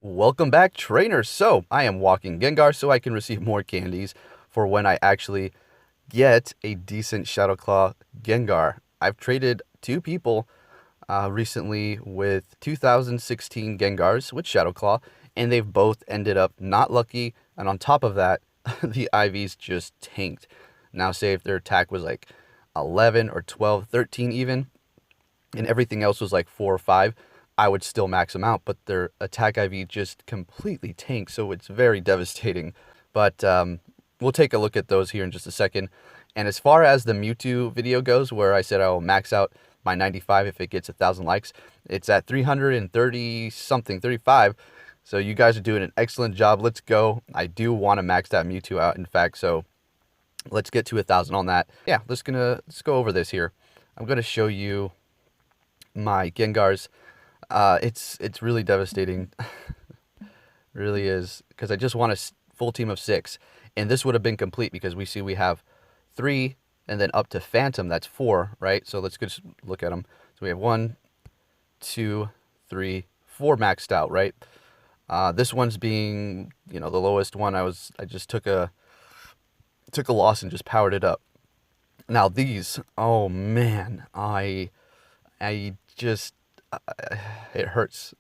Welcome back, trainers. So, I am walking Gengar so I can receive more candies for when I actually get a decent Shadow Claw Gengar. I've traded two people recently with 2016 Gengars with Shadow Claw, and they've both ended up not lucky. And on top of that, the IVs just tanked. Now, say if their attack was like 11 or 12, 13 even, and everything else was like 4 or 5, I would still max them out, but their attack IV just completely tanks, so it's very devastating. But we'll take a look at those here in just a second. And as far as the Mewtwo video goes, where I said I will max out my 95 if it gets 1,000 likes, it's at 330 something, 35. So you guys are doing an excellent job. Let's go. I do want to max that Mewtwo out, in fact, so let's get to 1,000 on that. Yeah, let's go over this here. I'm gonna show you my Gengars. It's really devastating, really is, because I just want a full team of 6, and this would have been complete because we have 3, and then up to Phantom, that's 4, right? So let's just look at them. So we have 1, 2, 3, 4 maxed out, right? This one's being, the lowest one. I just took a loss and just powered it up. Now these, oh man, I just it hurts.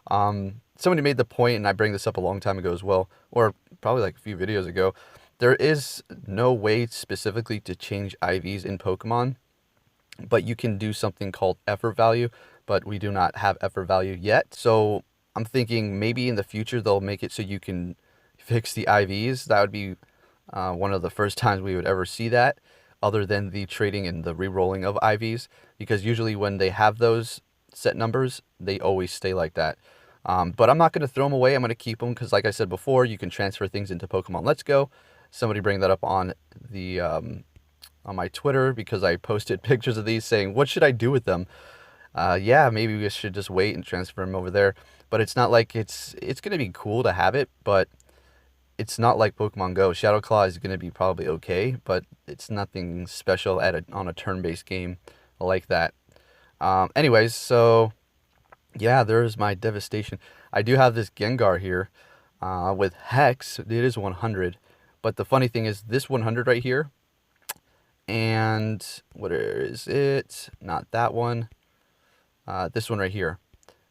Somebody made the point, and I bring this up a long time ago as well, or probably like a few videos ago. There is no way specifically to change IVs in Pokemon, but you can do something called effort value, but we do not have effort value yet. So I'm thinking maybe in the future they'll make it so you can fix the IVs. That would be one of the first times we would ever see that, other than the trading and the re-rolling of IVs, because usually when they have those set numbers, they always stay like that. But I'm not going to throw them away. I'm going to keep them because, like I said before, you can transfer things into Pokemon Let's Go. Somebody bring that up on the on my Twitter, because I posted pictures of these saying, what should I do with them? Yeah, maybe we should just wait and transfer them over there. But it's not like it's going to be cool to have it, but it's not like Pokemon Go. Shadow Claw is going to be probably okay, but it's nothing special on a turn-based game like that. Anyways, so yeah, there's my devastation. I do have this Gengar here with Hex. It is 100, but the funny thing is this 100 right here, and what is it? Not that one. This one right here.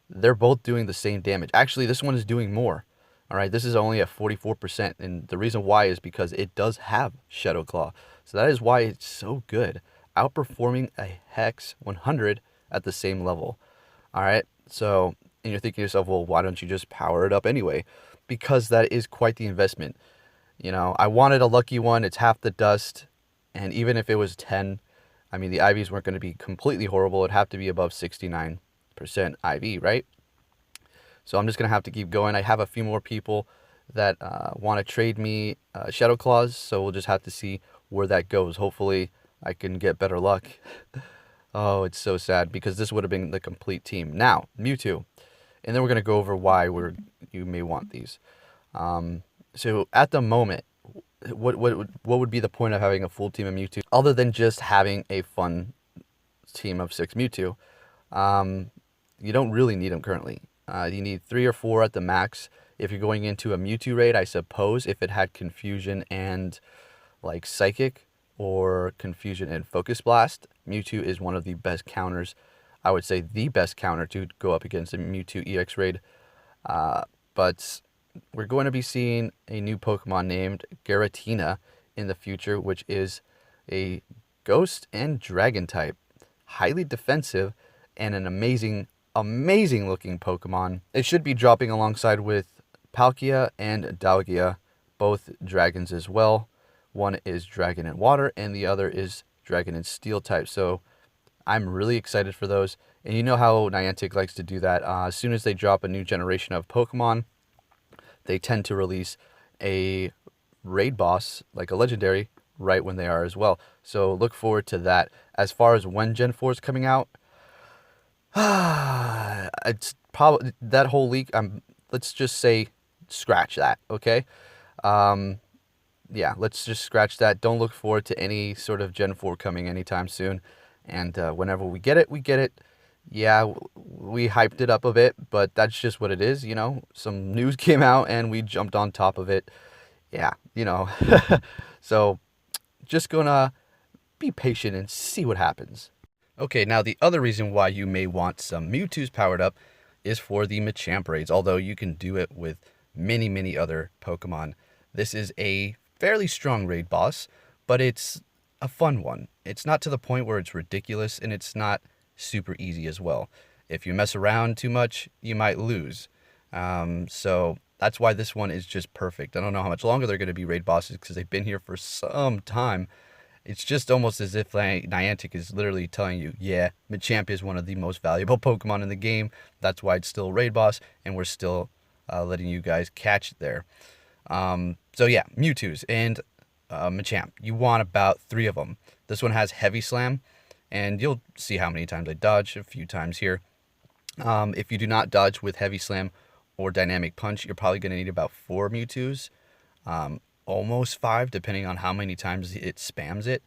They're both doing the same damage. Actually, this one is doing more. All right, this is only at 44%, and the reason why is because it does have Shadow Claw. So that is why it's so good, outperforming a Hex 100 at the same level. All right, so, and you're thinking to yourself, well, why don't you just power it up anyway? Because that is quite the investment. I wanted a lucky one. It's half the dust, and even if it was 10, I mean, the IVs weren't going to be completely horrible. It'd have to be above 69% IV, right? So I'm just going to have to keep going. I have a few more people that want to trade me Shadow Claws, so we'll just have to see where that goes. Hopefully, I can get better luck. Oh, it's so sad, because this would have been the complete team. Now, Mewtwo. And then we're going to go over why you may want these. So at the moment, what would be the point of having a full team of Mewtwo, other than just having a fun team of 6 Mewtwo? You don't really need them currently. You need 3 or 4 at the max. If you're going into a Mewtwo raid, I suppose, if it had Confusion and like Psychic, or Confusion and Focus Blast, Mewtwo is one of the best counters. I would say the best counter to go up against a Mewtwo EX raid. But we're going to be seeing a new Pokemon named Giratina in the future, which is a Ghost and Dragon type. Highly defensive and an amazing looking Pokemon. It should be dropping alongside with Palkia and Dalgia, both dragons as well. One is Dragon and Water, and the other is Dragon and Steel type. So I'm really excited for those. And you know how Niantic likes to do that. As soon as they drop a new generation of Pokemon, they tend to release a raid boss, like a legendary, right when they are as well. So look forward to that. As far as when Gen 4 is coming out, it's probably that whole leak. Let's just say scratch that, okay? Yeah, let's just scratch that. Don't look forward to any sort of Gen 4 coming anytime soon. And whenever we get it, we get it. Yeah, we hyped it up a bit, but that's just what it is, you know. Some news came out and we jumped on top of it. Yeah, you know. So just gonna be patient and see what happens. Okay, now the other reason why you may want some Mewtwo's powered up is for the Machamp raids, although you can do it with many, many other Pokemon. This is a fairly strong raid boss, but it's a fun one. It's not to the point where it's ridiculous, and it's not super easy as well. If you mess around too much, you might lose. So that's why this one is just perfect. I don't know how much longer they're going to be raid bosses because they've been here for some time. It's just almost as if Niantic is literally telling you, yeah, Machamp is one of the most valuable Pokemon in the game. That's why it's still raid boss, and we're still letting you guys catch it there. So yeah, Mewtwo's and Machamp. You want about 3 of them. This one has Heavy Slam, and you'll see how many times I dodge, a few times here. If you do not dodge with Heavy Slam or Dynamic Punch, you're probably going to need about 4 Mewtwo's. Almost 5, depending on how many times it spams it.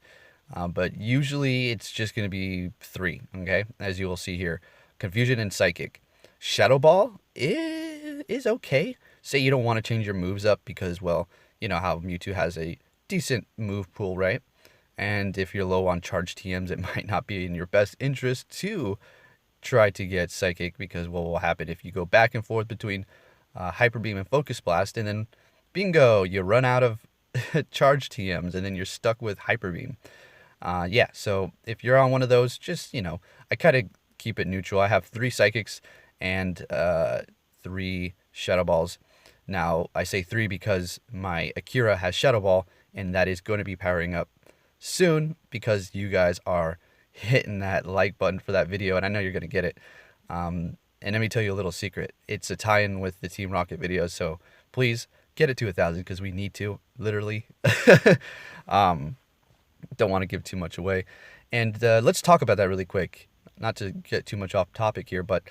But usually it's just going to be 3, okay? As you will see here. Confusion and Psychic. Shadow Ball is okay. Say you don't want to change your moves up because, well, you know how Mewtwo has a decent move pool, right? And if you're low on charge TMs, it might not be in your best interest to try to get Psychic because what will happen if you go back and forth between Hyper Beam and Focus Blast, and then bingo, you run out of charge TMs and then you're stuck with Hyper Beam. Yeah, so if you're on one of those, just, you know, I kind of keep it neutral. I have 3 Psychics and 3 Shadow Balls. Now, I say 3 because my Akira has Shadow Ball, and that is going to be powering up soon because you guys are hitting that like button for that video, and I know you're going to get it. And let me tell you a little secret. It's a tie-in with the Team Rocket videos, so please get it to 1,000 because we need to, literally. Don't want to give too much away. And let's talk about that really quick. Not to get too much off topic here, but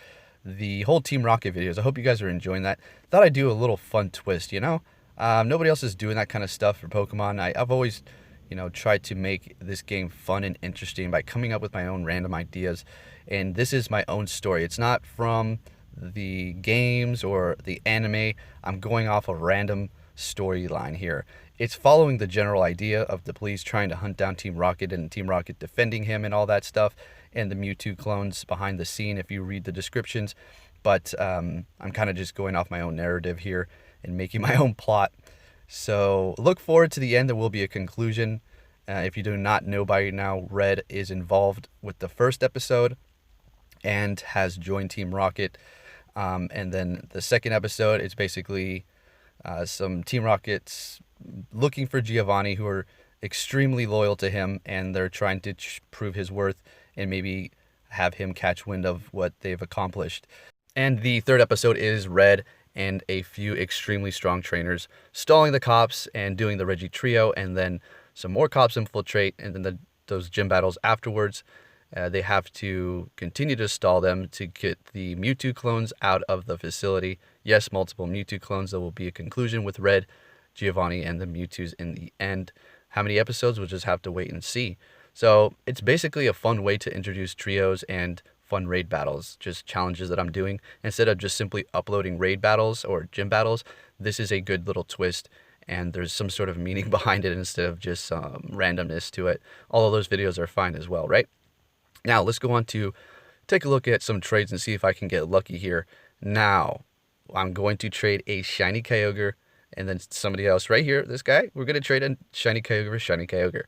the whole Team Rocket videos, I hope you guys are enjoying that. Thought I'd do a little fun twist, you know? Nobody else is doing that kind of stuff for Pokemon. I've always, you know, tried to make this game fun and interesting by coming up with my own random ideas. And this is my own story. It's not from the games or the anime. I'm going off a random storyline here. It's following the general idea of the police trying to hunt down Team Rocket and Team Rocket defending him and all that stuff, and the Mewtwo clones behind the scene if you read the descriptions. But I'm kind of just going off my own narrative here and making my own plot. So look forward to the end. There will be a conclusion. If you do not know by now, Red is involved with the first episode and has joined Team Rocket. And then the second episode is basically some Team Rockets looking for Giovanni, who are extremely loyal to him, and they're trying to prove his worth and maybe have him catch wind of what they've accomplished. And the third episode is Red and a few extremely strong trainers stalling the cops and doing the Reggie Trio, and then some more cops infiltrate, and then those gym battles afterwards. They have to continue to stall them to get the Mewtwo clones out of the facility. Yes, multiple Mewtwo clones. There will be a conclusion with Red, Giovanni, and the Mewtwo's in the end. How many episodes? We'll just have to wait and see. So it's basically a fun way to introduce trios and fun raid battles, just challenges that I'm doing. Instead of just simply uploading raid battles or gym battles, this is a good little twist, and there's some sort of meaning behind it instead of just randomness to it. All of those videos are fine as well, right? Now, let's go on to take a look at some trades and see if I can get lucky here. Now, I'm going to trade a shiny Kyogre, and then somebody else right here, this guy, we're going to trade a shiny Kyogre for shiny Kyogre.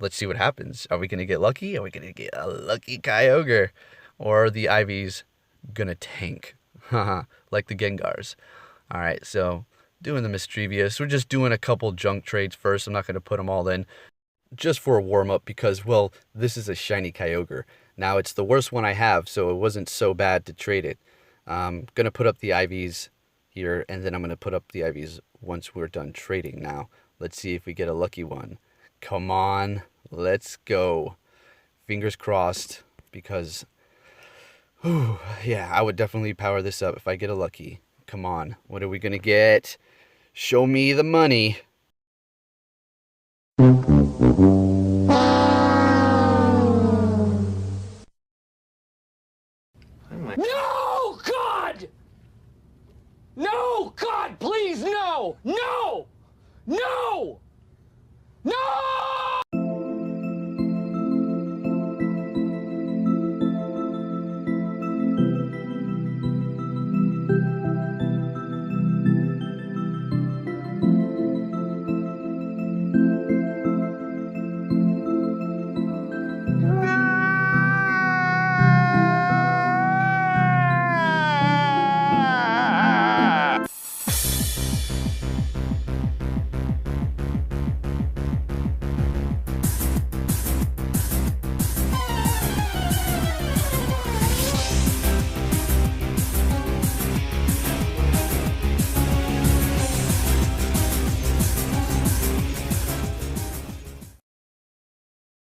Let's see what happens. Are we going to get lucky? Are we going to get a lucky Kyogre? Or are the Ivies going to tank? Like the Gengars. All right, so doing the mischievous. We're just doing a couple junk trades first. I'm not going to put them all in, just for a warm-up because, well, this is a shiny Kyogre. Now, it's the worst one I have, so it wasn't so bad to trade it. I'm going to put up the IVs here, and then I'm going to put up the IVs once we're done trading. Now, let's see if we get a lucky one. Come on, let's go. Fingers crossed, because, whew, yeah, I would definitely power this up if I get a lucky. Come on, what are we going to get? Show me the money. No! God, please, no! No! No!